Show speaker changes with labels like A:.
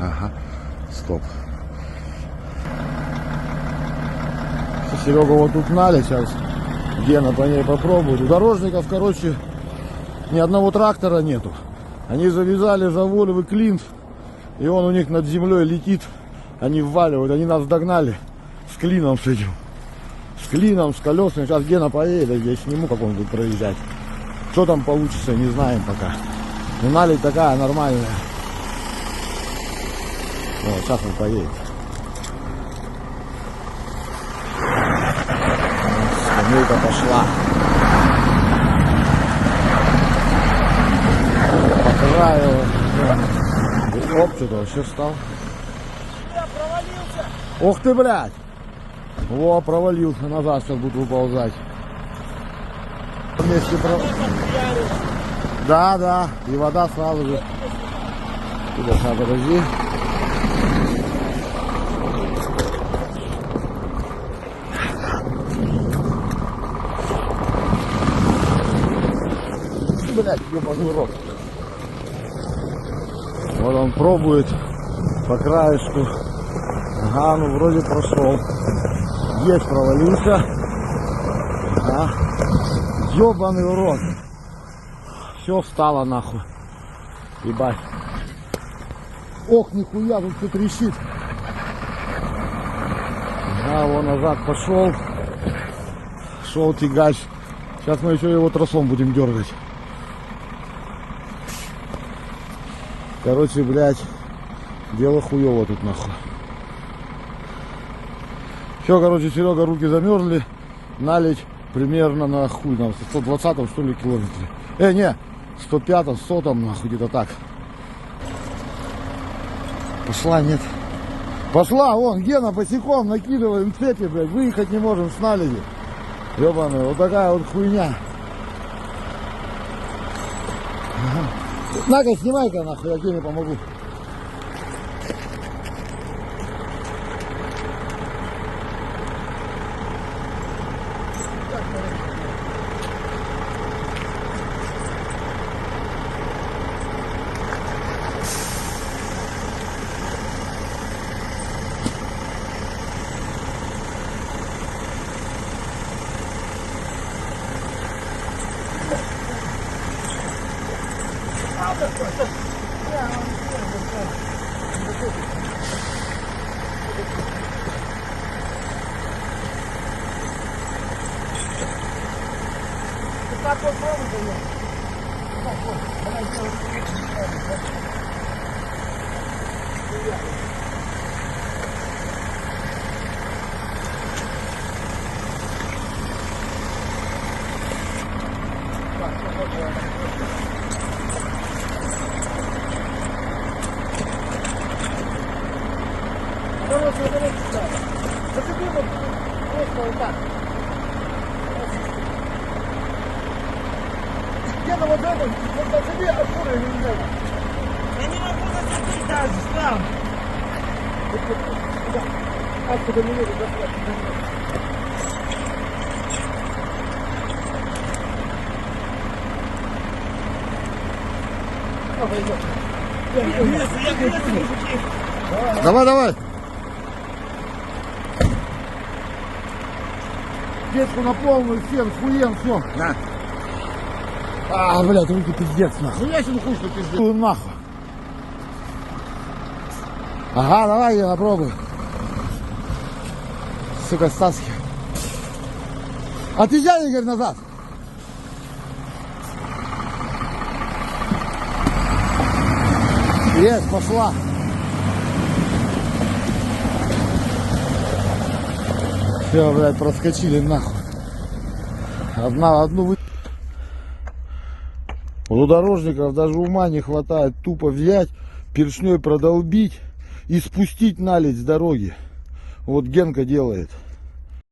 A: Ага, стоп. Серега вот тут налить, сейчас Гена по ней попробует. У дорожников, короче, ни одного трактора нету. Они завязали заволивый клин, и он у них над землей летит. Они вваливают, они нас догнали с клином с этим. С клином, с колесами. Сейчас Гена поедет, я сниму, как он будет проезжать. Что там получится, не знаем пока. Но налить такая нормальная. Вот, сейчас он поедет. Скамейка пошла. По краю. Оп, что-то вообще встал. Ух ты, блядь! Во, провалился. Назад сейчас будет выползать. Вместе Да, да. И вода сразу же. Туда, подожди. Блядь, ёбаный рот. Вот он пробует по краешку. Ага, ну вроде прошел. Есть, провалился. Ага. Ёбаный урод. Все встало нахуй. Ебать. Ох, нихуя, тут все трещит. Ага, вон назад пошел. Шел тягач. Сейчас мы еще его тросом будем дергать. Короче, блядь, дело хуево тут нахуй. Все, короче, Серега, руки замерзли. Налить примерно на хуй, на 120-м, что ли, километре. Не, 105-м, 100-м, нахуй, где-то так. Пошла, нет. Пошла, вон, Гена босиком накидываем цепи, блядь, выехать не можем с наледи. Ёбаная, вот такая вот хуйня. Ага. На-ка, снимай-ка, нахуй, я Гене помогу.
B: Где-то вот это, вот на себе, откуда я не знаю. Я не могу зацепить даже, сам. Откуда мне это достать?
A: Давай, давай. Детку на полную, всем, хуем, все. На. А, блядь, руки пиздец, нахуй.
B: Ну я себе хуй, что пиздец.
A: Нахуй. Ага, давай, я попробую. Сука, Стаски. Отъезжай, Игорь, назад. Есть, пошла. Все, блядь, проскочили нахуй. Одну вы... У дорожников даже ума не хватает тупо взять, першней продолбить и спустить налить с дороги. Вот Генка делает.